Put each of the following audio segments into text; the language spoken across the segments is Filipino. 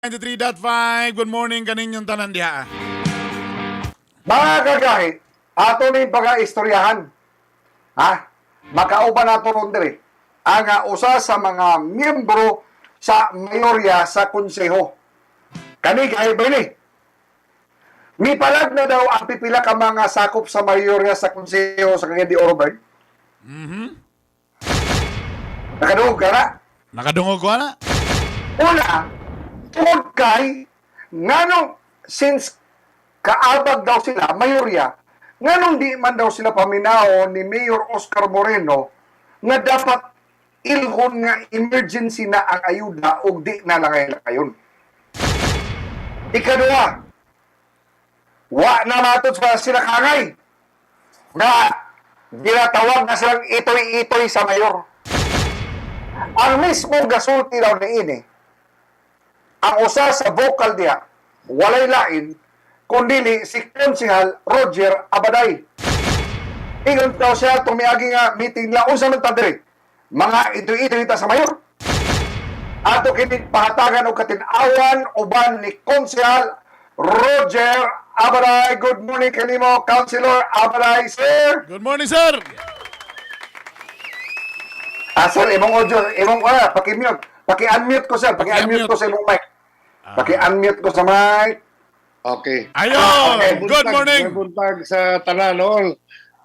93.5, good morning kaninyong tanan diha. Mga kagahi, ato ni pag-istoryahan. Ha? Makauban nato ron dire. Ang usa sa mga miyembro sa mayorya sa konseho. Kani kay bini. Mipalag na daw ang pipila ka mga sakop sa mayorya sa konseho sa Cagayan de Oro. Nakadungog ka na? Nakadungog ko na? Una, tungod kay nganong since kaabag daw sila, mayorya, nganong di man daw sila paminaw ni Mayor Oscar Moreno nga dapat ilhon nga emergency na ang ayuda o di na lang kayon. Ikaduha, wa na matod sa sila kangay na ginatawag na silang itoy-itoy sa mayor. Ang mismo gasulti daw na ini, ang usa sa vocal diya, walay lain, kundi si Konsehal Roger Abaday. Ingon daw siya tumiagi nga meeting la unsa man tadiri. Mga ito-ito sa mayor. Ato kini pahatagan og katin-awan uban ni Konsehal Roger Abaday. Good morning kanimo, Councilor Abaday, sir. Good morning, sir! Sir, imong audio, paki-mute. Paki-unmute ko, sir. Paki-unmute ko sa imong mic. Paki-unmute ko sa mic. Okay. Ayun! okay. Good morning! May buntag sa tanan, no?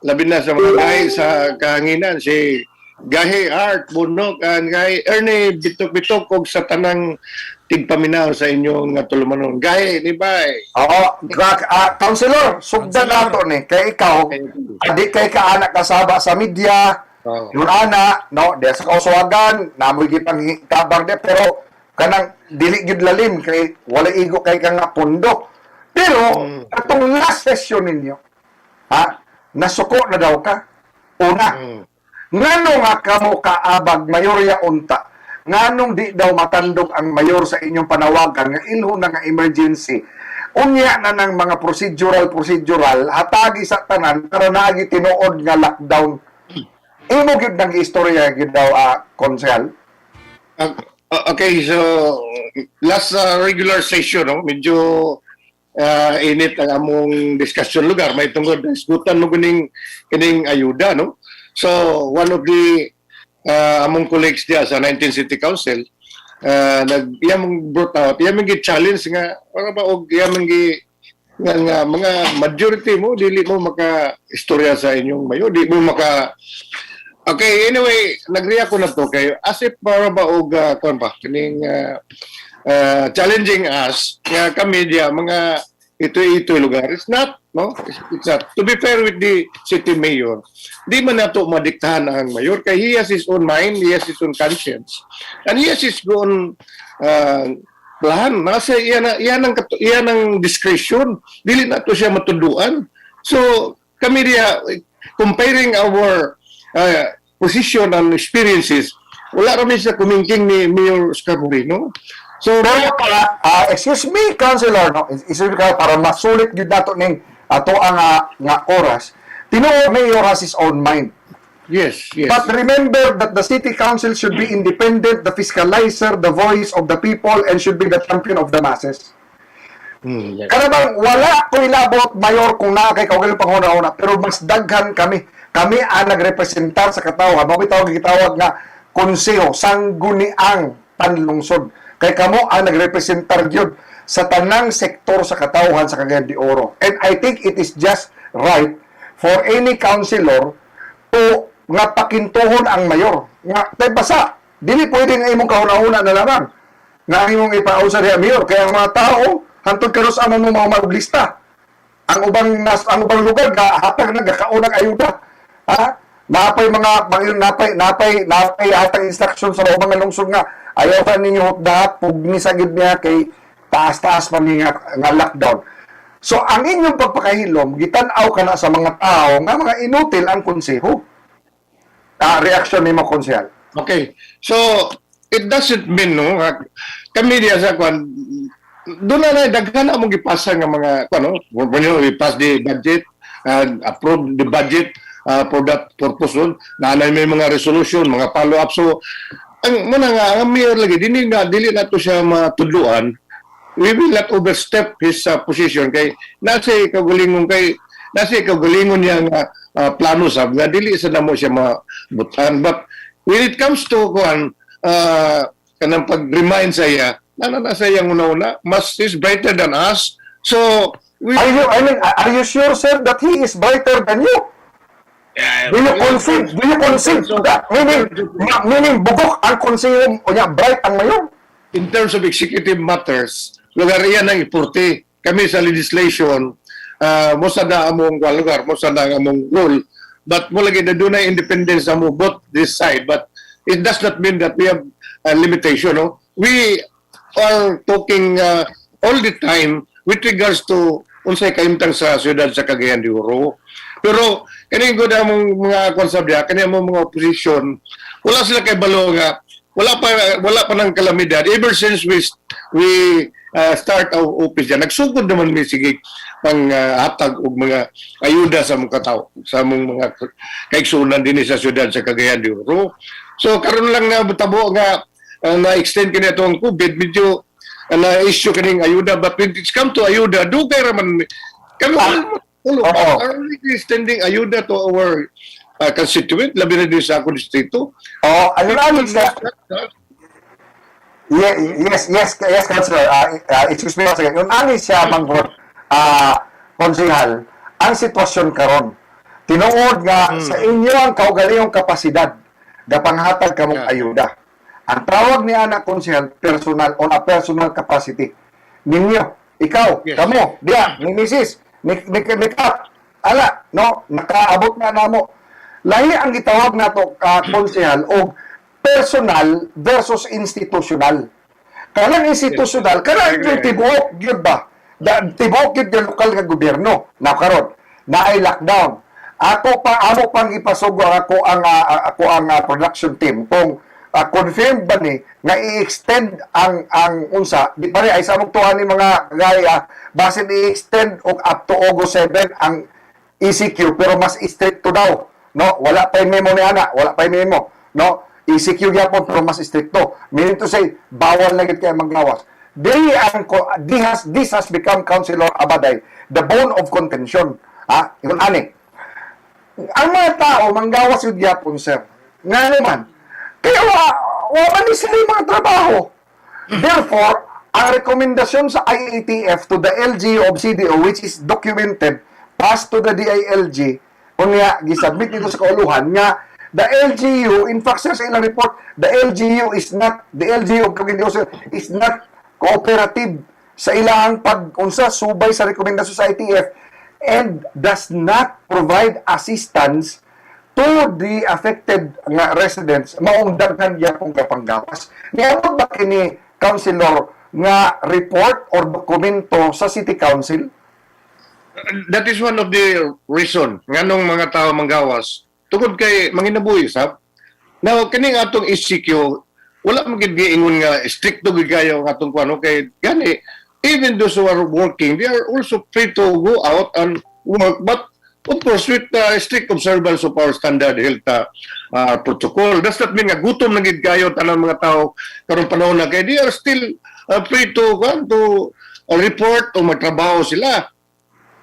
Labi na sa mga guy sa kahanginan. Si Gahi Art, Bunok, and Gahi Ernie, bitok-bitok og sa tanang tigpaminaw sa inyong tulumanon. Gahi, di ba? Oo, Councilor, sugdan nato ni. Kay ikaw, di kay ka anak kasaba sa media, Oh. yung ana, no, di sa kausawagan, namoy gipang tabang de, pero kanang dili gyud lalim kay wala igo kay kang pundo. Pero atong last session ninyo, ha, nasuko na daw ka. Una, ngano nga kamo kaabag mayorya unta, nganong di daw matandog ang mayor sa inyong panawagan nga ilho na nga emergency. Unya na ng mga procedural hatagi sa tanan para naagi tinuod nga lockdown. Imo gyud nang istorya gyud daw Konsehal. Okay, so last regular session, no? Medyo init ang among discussion lugar. May tungod isgutan mo kining ayuda, no? So one of the among colleagues diya sa 19 City Council iyang brought out, iyang gi-challenge nga para ba og iyang nga mga majority mo dili mo maka-istorya sa inyong mayo, di mo maka. Okay, anyway, nag-react ko na to kayo as if para ba og kon ba kining challenging us nga kami diya mga ito lugar. It's not, no? It's not. To be fair with the city mayor, di man nato madiktahan ang mayor kay he has his own mind, he has his own conscience, and he has his own plan. Nasa iyan ang discretion. Dili na to siya matuduan. So kami diya comparing our position and experiences, wala rin siya kumingking ni Mayor Oscar Moreno. So, Pero para, excuse me, Councilor, no? Excuse me, para masulit yun nato ning ato ang nga oras, tinuod Mayor has his own mind. yes. But remember that the city council should be independent, the fiscalizer, the voice of the people, and should be the champion of the masses. Yes. Kana bang wala ko ilabot, Mayor, kung naa kay kaugaling panghuna-una, pero mas daghan kami. Kami ang nagrepresentar sa katawhan. Mabitawag gitawag nga konseho, sangguniang panlungsod. Kay kamo ang nagrepresentar gyud sa tanang sektor sa katawhan sa Cagayan de Oro. And I think it is just right for any councilor to nga pakintuhon ang mayor. Nga, tay basa, dili pwede nga imong kahuna-huna na lamang. Nga imong ipausa diha mayor. Kaya ang mga tao, hantod karos amang mga maglista. Ang ubang lugar hatag nagakaunang ayuda. Ha? Napay hatag instruction sa mga lungsod nga ayaw pa ninyo hotdahat pugni sa gid niya kay taas-taas pa nga lockdown. So ang inyong pagpakahilom gitan-aw kana sa mga tao nga mga inutil ang konseho. Reaction nimo, Konsehal. Okay. So, it doesn't mean, no, kami diya sa kwan, doon na daghan among gipasa nga mga, when we pass the budget and approve the budget for that purpose, na may mga resolution, mga follow-up. So, ang mayor lagi dili na to siya matudluan we will not overstep his position kay nasa kagalingon niya nga plano sab nga dili sa namo siya mabutan. But when it comes to kanang pag-remind sa iya nasa iyang una-una mas is brighter than us, so we Are you sure, sir, that he is brighter than you? Do you concede to that? Meaning bugok ang konsehong o niya, bright ang mayor? in terms of executive matters, lugar iyan ang iporte. Kami sa legislation, mo sa na among lugar, mo sa na among rule, but mo lagi na doon na independence amo both this side, but it does not mean that we have a limitation. No? We are talking all the time with regards to unsay kaimtang sa siyudad sa Cagayan de Oro. Pero kaning gud among mga konsabya, kani among mga opposition, wala sila kay balo nga wala pa ng kalamidad ever since we start our office dyan. Nagsugod naman mi sige pang hatag og mga ayuda sa mga katao, sa mga kaigsunan din sa siyudad sa Cagayan de Oro. So karon lang nga tabo nga na-extend kini atong COVID, medyo na-issue kining ayuda, but when it's come to ayuda, dugay raman kami are we extending ayuda to our constituent, labi na din sa akong distrito. Ano siya? Yes, Councilor. Excuse me once again. Yung ani siya, Manghot, konsehal, ang sitwasyon karon. Tinuod nga sa inyo ang kaugalingong kapasidad gapanghatag kamong ayuda. Ang tawag ni anak konsehal, personal, on a personal capacity. Ninyo, ikaw, kamo, diya, ni Mrs., ni Kap, ala, no, nakaabot na namo. Lahi ang gitawag na to, konsehal, o personal versus institutional. Kanang institutional, kanang yung tibuok, yun ba? Tibuok yun yung lokal nga gobyerno. Nakaroon, na ay lockdown. Amo pang ipasugo ako ang production team kung confirmed ba ni nga i-extend ang unsa di pare ay sa mong tuhan ni mga gaya basin i-extend og up to August 7 ang ECQ pero mas stricto daw, no, wala pa memo ni ana, wala pa memo, no, ECQ gyapon pero mas stricto, meaning to say bawal na gid kay maglawas. This has become Councilor Abaday the bone of contention, yun ani ang mga tao manggawas yun gyapon, sir, nga naman kaya wala ni sila yung mga trabaho. Therefore, ang rekomendasyon sa IATF to the LGU of CDO, which is documented, passed to the DILG, kung nga, gisubmit dito sa kauluhan, nga, the LGU, in fact, sa ilang report, the LGU of Cagayan de Oro is not cooperative sa ilang pag-unsa, subay sa rekomendasyon sa IATF, and does not provide assistance to the affected nga residents, maungdaghan niya kung kapanggawas. Niabot ba kini, Councilor, nga report or dokumento sa City Council? That is one of the reason nga nung mga tao manggawas tungod kay manginabuhi sab. Now kining atong ECQ wala magid giingon nga stricto gid kayo ang atong kuno kay gani even those who are working, they are also free to go out and work, but of course, with strict observance of our standard health protocol. Does not mean nga gutom na gid kayo tanang mga tao karong panahon na kay they are still free to report o magtrabaho sila.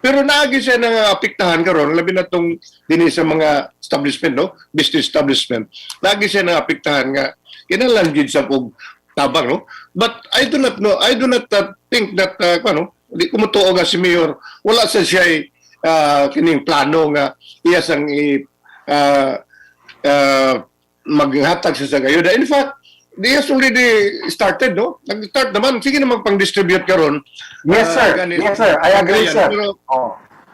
Pero naagi siya na apektahan karon labi na tong dinhi sa mga establishment, no, business establishment. Naagi siya na apektahan nga kinahanglan gid sa og tabang, no. But I do not know, I do not think that di ko mutuo nga si Mayor wala sa siya kining plano nga iya sang maghatag sa ayuda. In fact, they has already started, no? Nag-start naman. Sige naman pang-distribute karon. Yes, sir. Yes, sir. I agree, sir. Pero,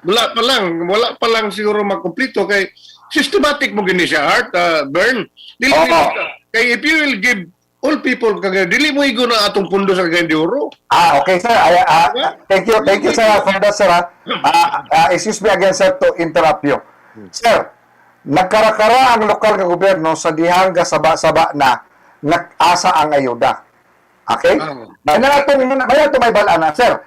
wala pa lang siguro magkumpleto kay systematic mo gini siya, Art, Bern. Dili kay if you will give all people dili mo igo na atong pundo sa Cagayan de Oro. Okay, sir. Thank you, sir, for that, sir. Excuse me again, sir, to interrupt you. Sir, nagkarakara ang lokal nga gobyerno sa dihang saba-saba na nag-asa ang ayuda. Okay? May may balana, sir.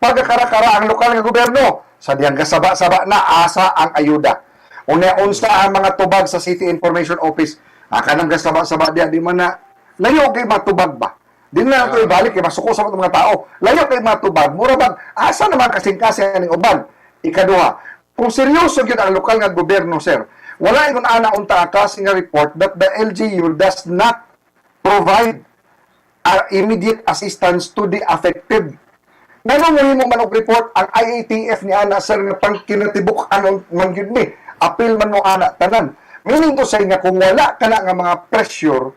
Pagkakarakara ang lokal nga gobyerno sa dihang saba-saba na asa ang ayuda. Unsa ang mga tubag sa City Information Office, kanang gasaba-saba diya, di man na layo kay matubag ba? Di na nato ibalik kay masuko sa mga tao. Layo kay matubag, mura bang asa naman kasing-kasing ning uban. Ikaduha, kung seryoso gyud ang lokal nga gobyerno, sir, wala ingon ana unta kasi nga report that the LGU does not provide immediate assistance to the affected. Ngano mo man og report ang IATF ni ana sir nga pang kinatibuk anon man gyud ni. Apil man mo ana tanan. Meaning to say nga kung wala kana nga mga pressure,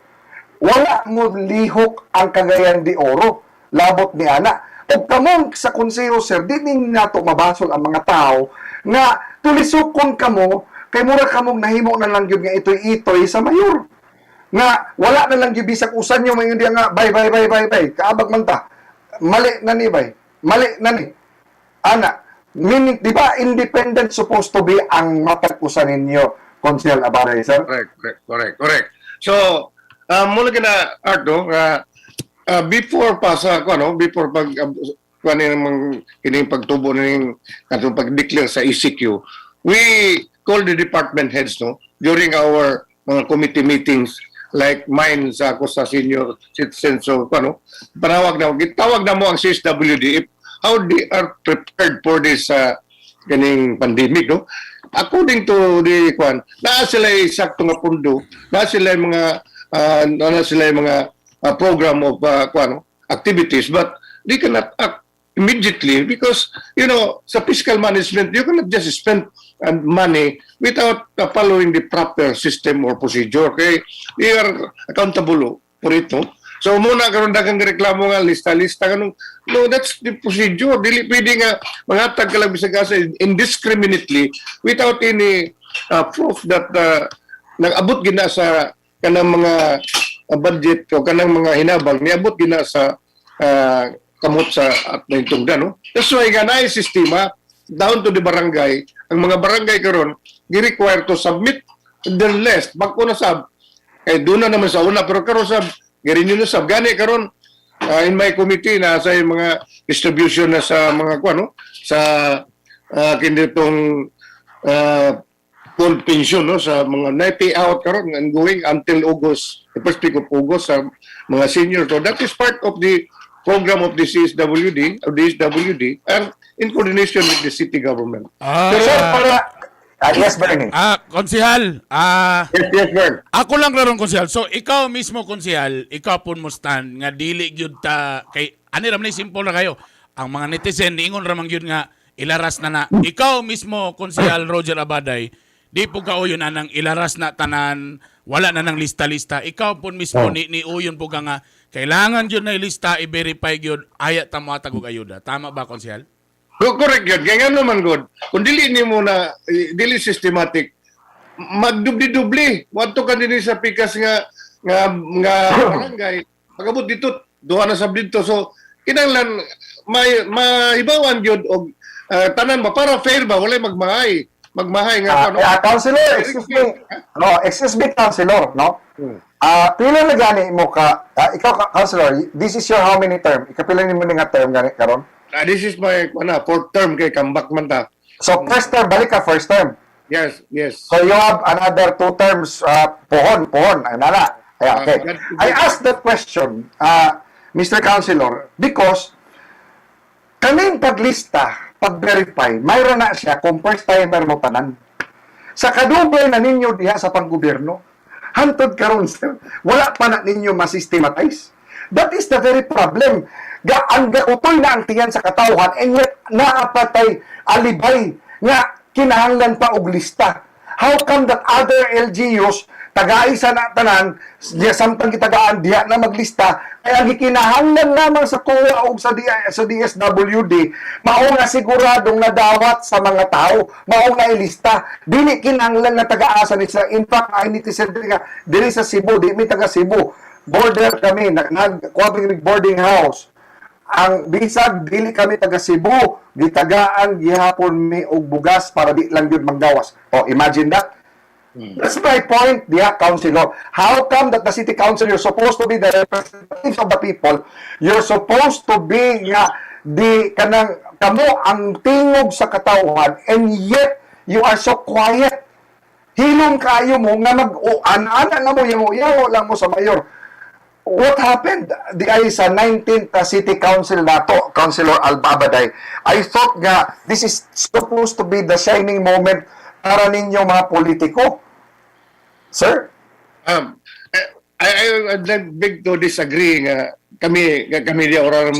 wala mo lihok ang Cagayan de Oro. Labot ni ana. O kamong sa konseho sir, di ning nato mabasol ang mga tao nga tulisukon kamo kay mura kamong nahimo na lang gyud nga itoy-itoy sa mayor. Nga wala na lang gyud bisag usan nyo mayon diya nga bye. Kaabag man ta. Mali na ni bay. Mali na ni. Ana, meaning, di ba, independent supposed to be ang matag-usan ninyo, Consel Abaray, sir? Correct. So, mula kina, Ardo, before pa sa, before pag, kining pagtubo ning katong pag-declare sa ECQ, we call the department heads, no, during our mga committee meetings, like mine sa ako sa senior citizen, so panawag na, gitawag na mo ang CSWD if how they are prepared for this ganing pandemic, no? According to the naa sila sakto nga pundo, naa sila mga program of activities, but they cannot act immediately because sa fiscal management you cannot just spend money without following the proper system or procedure. Okay, they are accountable for it, no? So muna karon daghang reklamo nga lista-lista kanong no, that's the procedure. Dili pwede nga mangatag ka lang bisag asa indiscriminately without any proof that nag-abot gina sa kanang mga budget o kanang mga hinabang niabot gina sa kamot sa at naitungdan, no? That's why nga naay sistema down to the barangay. Ang mga barangay karon gi-require to submit the list. Bako na sab doon na naman sa una, pero karon sab garin yun sab gani karon in my committee na sa mga distribution na sa mga sa kinitong full pension, no, sa mga na-pay out karon and going until August, the first week of August sa mga senior. So that is part of the program of the CSWD or the SWD and in coordination with the city government. So, sir, yes, Bernie. Konsehal, Yes, Bern. ako lang raron konsehal. So ikaw mismo konsehal, ikaw pun mo stand nga dili gyud ta kay ani ra man simple na kayo. Ang mga netizen niingon ra man gyud nga ilaras na. Ikaw mismo konsehal Roger Abaday, di po ka uyon anang ilaras na tanan, wala na nang lista-lista. Ikaw pun mismo ni uyon po ka nga kailangan gyud na ilista, i-verify gyud aya ta mo atag og ayuda. Tama ba konsehal? Correct yun. Kaya nga naman, God, kung dili ni mo na, dili systematic, magdubli-dubli. Wadto ka din sa pikas nga barangay. Pagabot dito, duha na sab dito. So, kinahanglan, maibawan yun, o tanan ba, para fair ba, wala magmahay. Magmahay nga. Councilor, excuse me, Councilor, no? Pila na gani mo ka, ikaw, Councilor, this is your how many term? Ikapila ni mo nga term gani karon? This is my fourth term kay comeback man ta. So, first term, balik ka first term. Yes. So, you have another 2 terms, pohon, nala. Okay. I asked that question, Mr. Councilor, because kaming paglista, pag-verify, mayroon na siya kung first timer mo tanan. Sa kadugay na ninyo diha sa panggobyerno, hantod karon sir, wala pa na ninyo masystematize. That is the very problem. Ang utoy na ang tiyan sa katawhan, and yet naapatay alibay nga kinahanglan pa og lista. How come that other LGUs taga-isa na tanan, samtang kitagaan diha na maglista, ay ang kinahanglan lamang sa COA o sa DSWD, mao nga siguradong nadawat sa mga tao, mao nga ilista. Dili kinahanglan na taga-asa ni sila. In fact, ay nitizen dili sa Cebu, di mi taga Cebu. Border kami, nag-quadring boarding house. Ang bisag dili kami taga Cebu, gitagaan gihapon mi og bugas para di lang gyud manggawas. Oh, imagine that. That's my point, dear councilor. How come that the city council, you're supposed to be the representatives of the people, you're supposed to be nga di kanang kamo ang tingog sa katawhan, and yet you are so quiet. Hilong kayo mo nga mag-ana na mo yawo lang mo sa mayor. what happened di ay sa 19th City Council nato, Councilor Albabaday, I thought nga this is supposed to be the shining moment para ninyo mga politiko. Sir? I'd like big to disagree nga kami di orang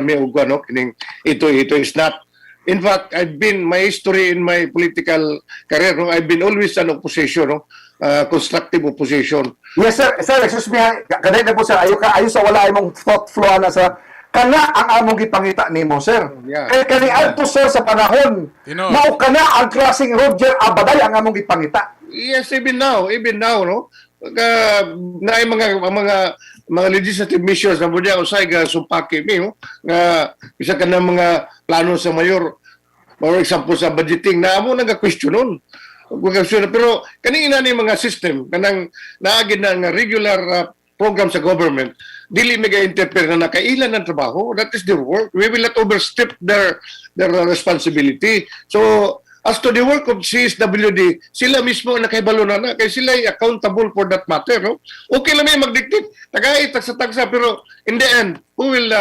mi ug ano kining ito is not. In fact, my history in my political career, no, I've been always an opposition, no, constructive opposition. Yes, sir. Sir, excuse me. Kanina po, sir. Ayo sa wala imong thought flow na sa kana ang among gipangita nimo, sir. Yeah. Kaya kani adto, sir, sa panahon. Tino. Mao kana ang klaseng Roger Abaday ang among gipangita. Yes, even now, no. Na mga legislative measures na budya usay ga sumpaki mi, no. Nga isa ka na mga plano sa mayor, for example sa budgeting na amo naga-questionon. Pero kaning ina ni mga system kanang naagid na nga regular program sa government dili mega-interfere na nakailan ng trabaho. That is their work. We will not overstep their responsibility. So as to the work of CSWD, sila mismo ang nakahibalo na kaya sila ay accountable for that matter, no? Okay lang may magdictate, tagay tagsa-tagsa, pero in the end, who will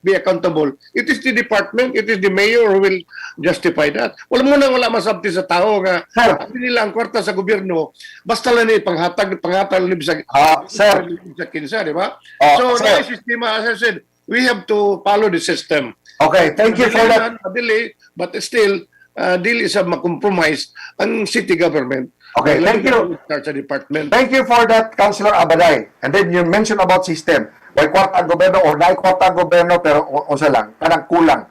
be accountable? It is the department, it is the mayor who will justify that. Wala masabti sa tao nga hindi nila ang kwarta sa gobyerno, basta lang ni panghatag ni sa kinsa, di ba? So, na sistema, as I said, we have to follow the system. Okay, thank you for that. Delay, but still, dili sa makompromise ang city government. Okay, thank you. Sa department. Thank you for that, Councilor Abaday. And then you mentioned about system. May kwarta ang gobyerno or naay kwarta ang gobyerno pero unsa lang, kanang kulang.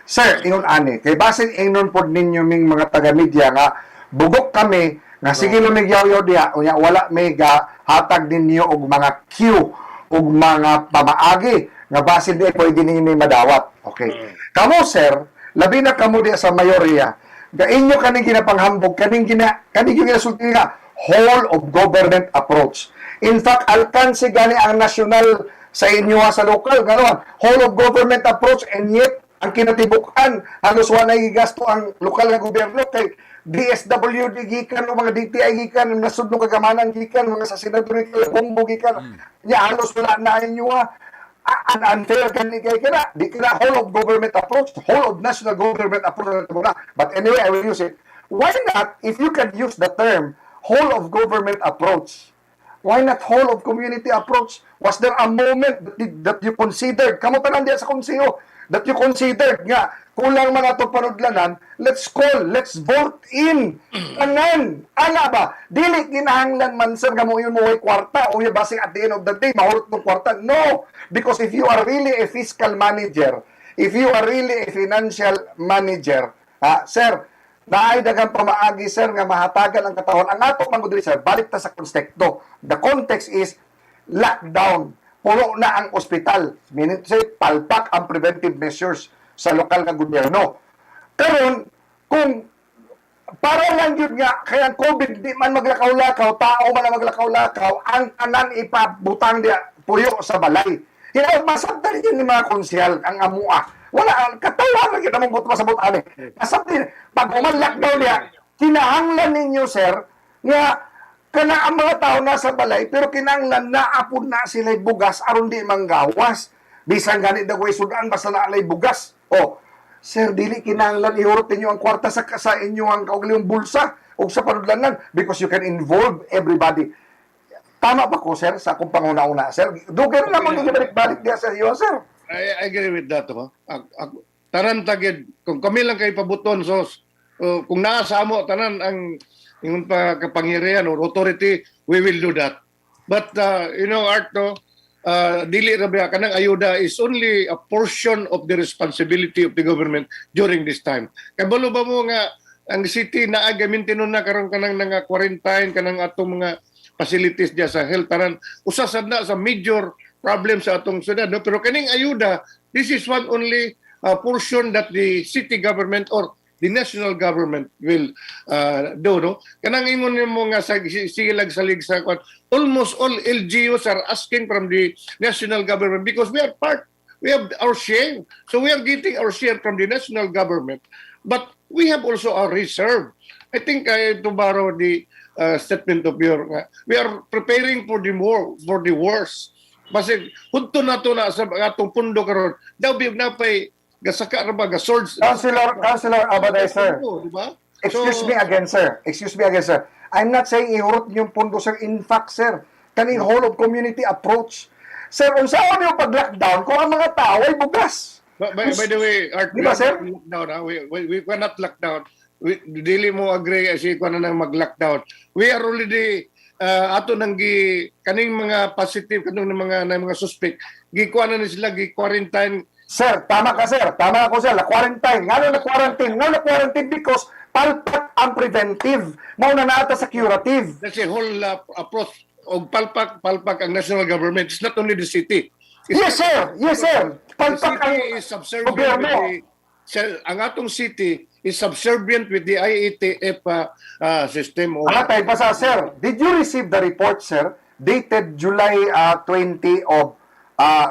Sir, ingon ani, kay basin ingnon pod ninyo ming mga taga-media nga bugok kami nga sige lumig yaw diha unya wala may hatag ninyo og mga queue og mga pamaagi nga basin di pwede ninyo madawat. Okay. Kamo sir, labi na kamo diha sa mayorya, ga inyo kaning ginapanghambog kaning ginasulti nga whole of government approach. In fact, alkanse gani ang national sa inyo sa local ganoon, whole of government approach, and yet ang kinatibukan halos wala gigasto ang lokal nga gobyerno kay DSWD gikan o mga DTI gikan nasud ng kagamanan gikan mga sa senador gikan gikan nya halos wala na inyo an unfair kan kay kira di kira whole of government approach, whole of national government approach. But anyway, I will use it. Why not, if you can use the term whole of government approach, why not whole of community approach? Was there a moment that you considered, kamo tanan diya sa konseho, that you considered nga kulang man ato panudlanan, let's vote in tanan. Ana ba dili kinahanglan man sir nga mo yun mo kwarta o yung basing at the end of the day mahurot ng kwarta. No, because if you are really a fiscal manager, if you are really a financial manager, sir, naay daghang pamaagi sir nga mahatagan ang katawhan. Ang ato mangudili sir, balik ta sa konteksto. The context is lockdown. Puno na ang ospital. Meaning to say, palpak ang preventive measures sa lokal nga gobyerno. Karon kung para lang yun nga, kaya COVID di man maglakaw-lakaw, tao man ang maglakaw-lakaw, ang tanan ipabutang diya puyo sa balay. Masabtan yun ni mga konsyal, ang amua. Wala, katawa lang yun namang buto sa butan. Masabtan, pag lockdown niya, kinahanglan ninyo, sir, nga kana ang mga tao nasa balay, pero kinahanglan naapod na sila bugas aron di manggawas. Bisan ganit na way sudan basta na alay bugas. O, sir, dili kinahanglan ihurot ninyo ang kwarta sa inyo ang kaugalingong bulsa o sa panudlanan because you can involve everybody. Tama ba ko, sir, sa akong panguna-una, sir? Dugay na naman balik-balik diya sa iyo, sir. I agree with that. Tanan tagid, kung kami lang kay pabuton, so kung nasa mo, tanan ang yung kapangyarihan or authority, we will do that. But, Arto, dili rabi kanang ayuda is only a portion of the responsibility of the government during this time. Kabalo ba mo nga, ang city na agamitin na karon kanang nga quarantine, kanang atong mga facilities diya sa health, tanan, usasad na sa major problem sa atong syudad. No? Pero kaning ayuda, this is one only portion that the city government or the national government will do, no? Kanang ingon mo nga sigilag salig sa almost all LGUs are asking from the national government because we have our share. So we are getting our share from the national government. But we have also our reserve. I think to borrow the statement of your, we are preparing for the worst. Basig hunto na to na sa atong pundo karon. Daw biyog na pay gasaka ra ba ga swords. Councilor Abaday, sir. Di ba? Excuse me again, sir. Excuse me again, sir. I'm not saying ihurot niyo yung pundo, sir. In fact, sir, kaning whole of community approach. Sir, kung saan niyo pag-lockdown, kung ang mga tao ay bugas. By the way, Art, Di ba, sir? lockdown, we cannot lockdown. Dili mo agree si kuan na mag-lockdown. We are already ato nang kaning mga positive kanang mga suspect gikuan na sila gi-quarantine. Sir, tama ka, sir. Tama ako, sir. Na-quarantine. Nga na-quarantine because palpak ang preventive. Mauna na ata sa curative. That's a whole approach og palpak ang national government. It's not only the city. Yes, sir. Yes, sir. The Palpak ang city is subservient gobyerno. ang atong city is subservient with the IATF system. Alatay pa sa, sir. Did you receive the report, sir, dated July 20 of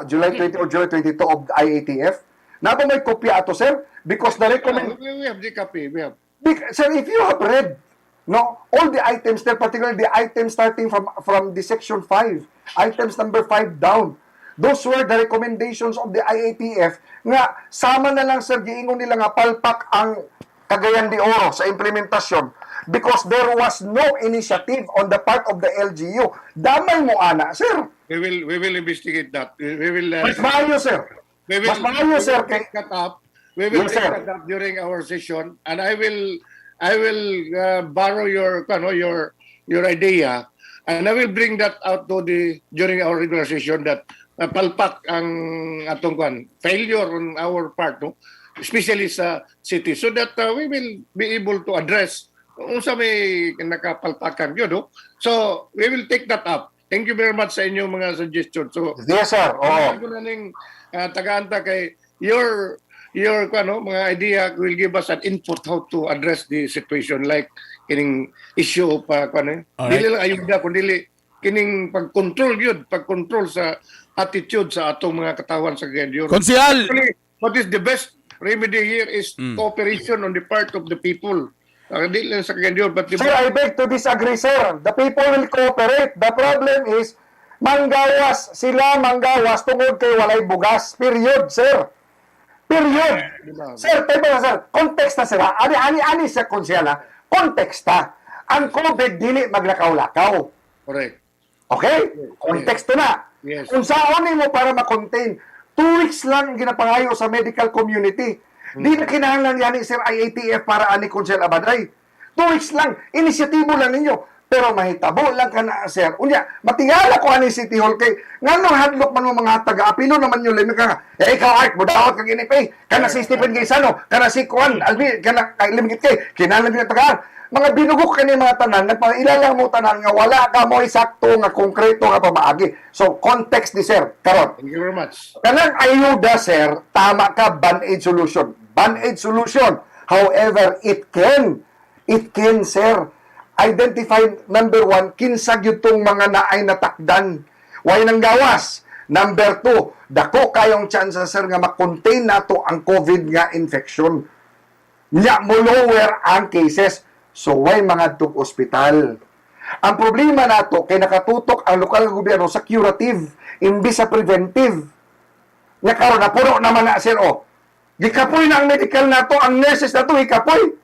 July 20 or July 22 of IATF? Na ba may kopya ato, sir? Because the recommend... We have the copy. We have. Sir, if you have read, no, all the items there, particularly the items starting from the section 5, items number 5 down, those were the recommendations of the IATF nga sama na lang, sir, giingon nila nga palpak ang Cagayan de Oro sa implementasyon because there was no initiative on the part of the LGU. Damay mo, ana, sir. We will investigate that. We will Mas maayo, sir. Mas maayo, sir. Take that up. We will Yes, take sir. that up during our session, and I will borrow your idea, and I will bring that out during our regular session that palpak ang atong failure on our part, no? Especially sa city, so that we will be able to address unsa may nakapalpakan yun, no? So we will take that up. Thank you very much sa inyong mga suggestions. So Yes, sir. Oo. ko na ning taga-anta kay your mga idea will give us an input how to address the situation, like kining issue of Alright. dili lang ayuda kundi kining pag-control sa attitude sa atong mga katawan sa Cagayan. Konsehal, Actually, what is the best remedy here is cooperation on the part of the people. Hindi lang sa Cagayan, but the Sir, I beg to disagree, sir. The people will cooperate. The problem is, manggawas tungod kay walay bugas. Period, sir. Period. Sir, tayo ba, sir? Context na sila. Ani sa konsyala. Context na. Ang COVID dili maglakaw-lakaw. correct. Okay? Context na. Yes. Kung saan mo para ma-contain, 2 weeks lang ang ginapangayo sa medical community. Di na kinahanglan yan ni Sir IATF para ani Konsel Abaday. 2 weeks lang. Inisyatibo lang ninyo. Pero mahitabo lang ka na, sir. Unya, matingala ko ani City Hall kay ngano hadlok man mo mga taga-apilo naman yung limit ka. Ikaw, Art, budawat kag inipay. Kana si Stephen Gaisano, kana si Juan, Alvin, kana limit kay. Kinahanglan na tagaan. Mga binugok kani mga tanan, nagpailalang mo tanan nga wala ka mo sakto nga konkreto nga pamaagi. So, context ni sir, karon. Thank you very much. Kanang ayuda, sir, tama ka, band-aid solution. Band-aid solution. However, it can, sir, identify, number 1, kinsa gyud tong mga naay natakdan. Way nang gawas. Number 2, dako kayong chance, sir, nga makontain nato ang COVID nga infection. Nya mo lower ang cases. So, way mga tuk ospital. Ang problema nato kay nakatutok ang lokal nga gobyerno sa curative imbis sa preventive. Nya karon na puro naman na, sir, oh. Gikapoy na ang medical nato, ang nurses nato gikapoy.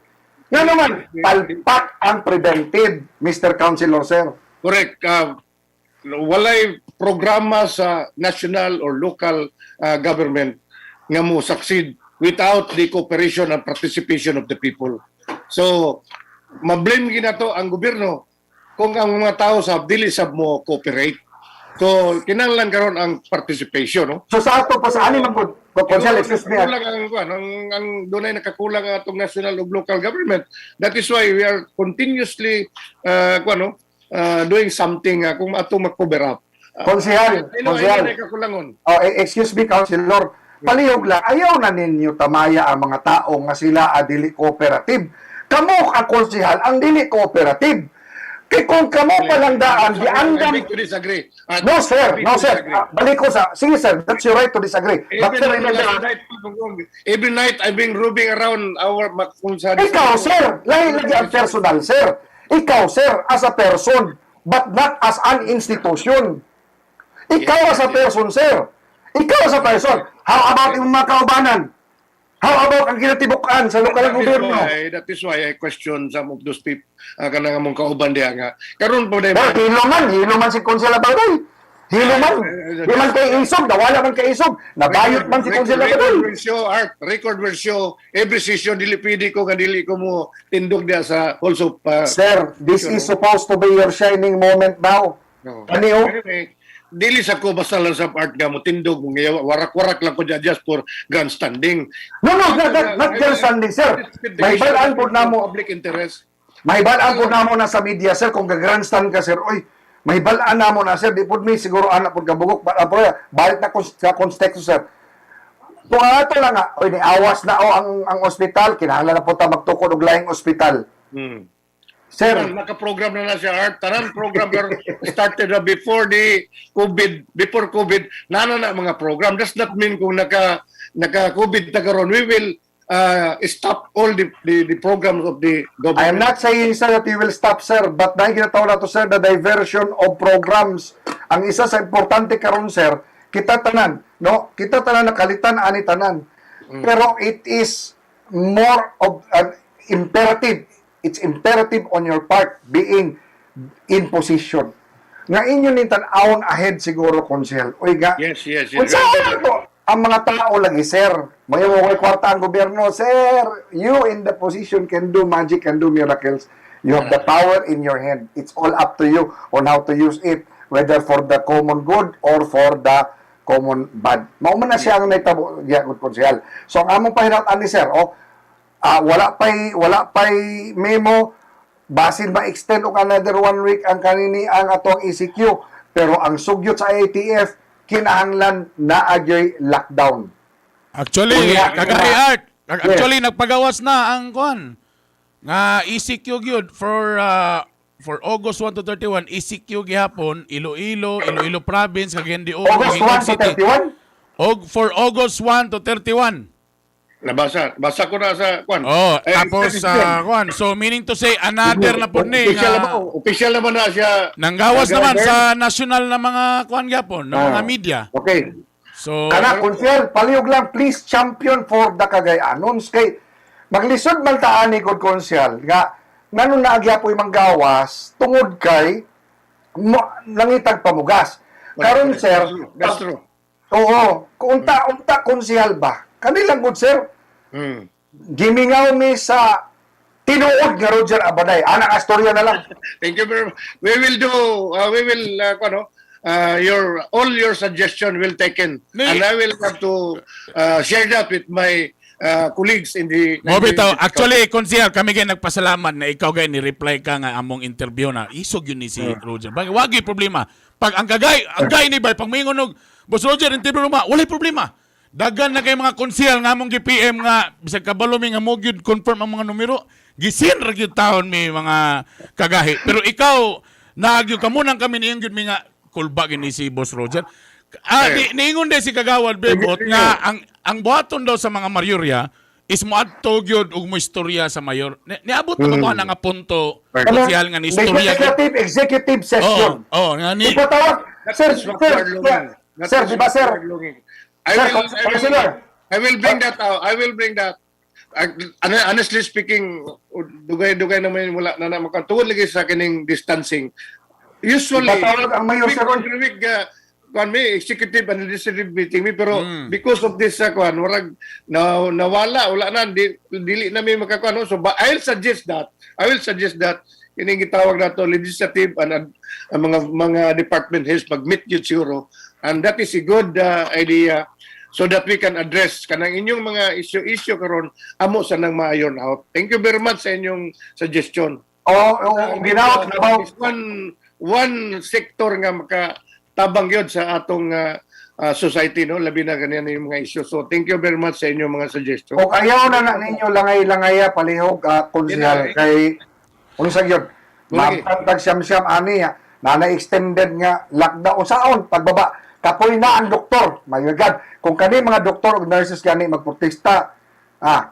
Nga naman, palpak ang preventive, Mr. Councilor, sir. Correct. Walay programa sa national or local government nga mo succeed without the cooperation and participation of the people. So, mablame ginato ang gobyerno kung ang mga tao sa dili sab mo cooperate. So, kinahanglan karon ang participation, no? So sa ato pa sa anim ang Konsel, excuse me. Kulang ang dunay nakakulang ang atong national ug local government. That is why we are continuously doing something kung atong mag-cover up. Konsehal, Konsehal. Kakulangon. Oh, excuse me, Councilor. Palihog lang, ayaw na ninyo tamaya ang mga tao nga sila dili cooperative. Kamo ang konsehal ang dili cooperative. Kay kung kamo palang daan, di I andam... beg to disagree. No, sir. No, sir. Balik ko sa... Sige, sir. That's your right to disagree. But, sir, Every night, I've been roving around our kung saan. ikaw, sir. Lagi ang personal, sir. Ikaw, sir, as a person, but not as an institution. Ikaw Yes, sa yes. person, sir. Ikaw sa person. How about yung mga kaubanan? How about ang kinatibukan sa lokal gobyerno? That is why I question some of those people kanang among kauban diha nga. Karon po na Pero hilo man si Konsel Abagay. Hilo man. Di man kay isog, nawala man kay isog. Nabayot man si Konsel record Abagay. will show, Art, record will show every session dili pwede ko nga dili ko mo tindog diha sa halls of Sir, this is supposed to be your shining moment now. no. Kani oh. Anyway, dili sa ko basta lang sa art nga mo tindog mo ngayon warak-warak lang ko dyan just for grandstanding. No, not understanding, sir. May balaan po na mo. Public interest. May balaan po na mo na sa media, sir. Kung gagrandstand ka, sir, oy, may balaan na mo na, sir. Di po mi, siguro anak po kabugok. Balik na sa konteksto, sir. Kung ato lang nga, oy, ni awas na ang ospital, kinahanglan na po ta magtukod og laing ospital. Sir, Naka-program na siya, Art. Tanan program started na before COVID, nana na mga program. Does not mean kung naka-COVID na karon, we will stop all the programs of the government. I am not saying, sir, that you will stop, sir, but dahil ginataw na to, sir, the diversion of programs. Ang isa sa importante karon, sir, kita tanan, no? Kita tanan nakalitan ani tanan. Pero it is more of an imperative. It's imperative on your part being in position. Nga inyo ni tan-awon ahead siguro, Konsel. Uy, nga. Yes. Kung saan to? Ang mga tao lagi, sir. May mga kwarta ang gobyerno, sir. You in the position can do magic, can do miracles. You have the power in your hand. It's all up to you on how to use it, whether for the common good or for the common bad. Mauman na siya ang naitabo, Konsel. So, ang among pahiratan ni sir, wala pa'y memo, basin ma-extend og another 1 week ang kanini ang atong ECQ. Pero ang sugyot sa ATF, kinahanglan na agay lockdown. Actually, Unya, kagay unya. Art. Actually, nagpagawas na ang kuan. Nga ECQ gyud for August 1 to 31, ECQ gihapon, Iloilo province, Cagayan de Oro, August 1 to 31? For August 1 to 31. Basa ko na sa kwan. Oh, tapos kuan. So meaning to say another na po ni Official naman na siya. nanggawas naman sa national na mga kuan gyapon, ng mga media. Okay. So Kana, Konsel, palihog lang, please champion for the Cagayanons. Kay, maglisod man taan ni Konsel, nga, nanon na agyapoy manggawas, tungod kay, nangitag pamugas. Karon sir, That's true. oo, unta Konsel ba? Kanilang good, sir. Gimingaw mi sa tinuod nga Roger Abaday. Anak astorya na lang. Thank you very much. We will all your suggestion will taken. And I will have to share that with my colleagues in the... Mo bitaw, actually, Konsyel, kami kay nagpasalamat na ikaw gay ni-reply ka nga among interview na isog yun ni si Roger. Wagi problema. Pag ang gay ni bay, pag mingon og Boss Roger, interview mo, walay problema. Dagan na kay mga konsyel nga among GPM nga bisag kabalo mi nga mo gyud confirm ang mga numero. Gisin ra gyud taon mi mga kagahi. Pero ikaw naagyo kamo nang kami niing gyud mi nga kulba ni si Boss Roger. Niingon din si Kagawad Bebot nga ang buhaton daw sa mga Mayorya is moadto gyud og mo istorya sa mayor. Niabot na ba nga punto konsyel nga ni istorya Executive session. nga ni Ipatawag, sir, di ba, sir? I will bring that out. I will bring that. Honestly speaking, dugay naman wala na makatuod lagi sa kining distancing. Usually, Ipatawag ang mayor sa ron. week, may executive and legislative meeting mi pero because of this warag nawala wala na dili na may makakuan so I will suggest that kining gitawag nato legislative and mga department heads mag-meet yun siguro, and that is a good idea so that we can address kanang inyong mga issue karon amo sa nang ma-iron out. Thank you very much sa inyong suggestion. Ginawa Is one sector nga makatabang yun sa atong society, no, labi na ganyan yung mga issue. So thank you very much sa inyong mga suggestion. O ayaw na ninyo langay-langaya palihog konsyal kay uno sa gyud. Mapantag siyam-siyam ani na extended nga lockdown saon pagbaba. Kapoy na ang doktor. My God, kung kani mga doktor ug nurses gani magprotesta,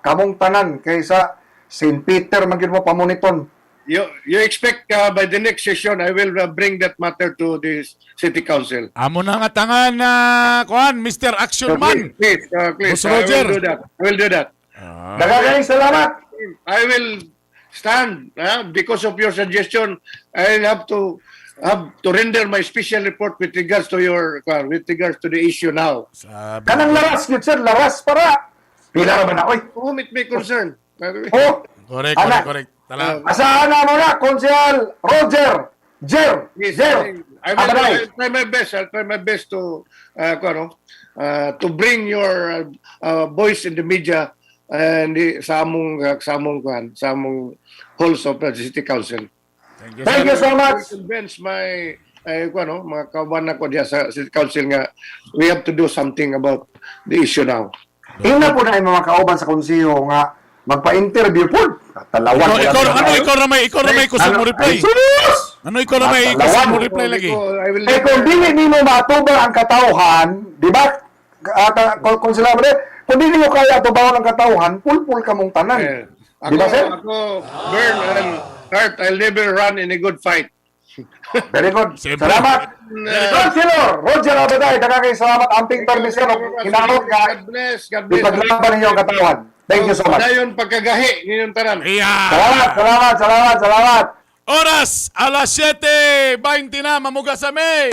kamong tanan kaysa St. Peter man gyud mo pamoniton. you expect by the next session, I will bring that matter to the City Council. Amo na nga tangan na kuan Mr. Action Man. Please, Boss Roger. I will do that. Daghang salamat. I will stand because of your suggestion. I will have to render my special report with regards to the issue now. Kanang laras gyud sir, laras para. Pila ra man ako. To whom it may concern. Oh, Correct. Tala. asahan na mo na, Konsehal Roger, Jer, Yes, Jer. I will Abanay. try my best. I'll try my best to to bring your voice in the media and sa among halls of the City Council. Thank you so much. Convince my mga kawan ko diya sa City Council nga we have to do something about the issue now. Ina po na yung mga kauban sa konseho nga magpa-interview po. Talawan Ikaw ramay kusa mo reply. Jesus! Ano ikaw ramay kusa mo reply lagi? I will Eh kung dili nimo matubang ang katawhan, di ba? Kung sila mo kung dili mo kaya tubangon ang katawhan, pulpul ka mong tanan. Di ba, sir? Ako, Bern and Kurt, I'll never run in a good fight. Very good. Siyempre. Salamat. Councilor Roger Abaday, daghang salamat amping permission og hinaot ka God bless. God bless. ipaglaban ninyo ang katawhan. Thank you so much. Dayon pagkagahi ninyong tanan. Iya. Salamat. Oras alas 7:20 na mamuga sa May.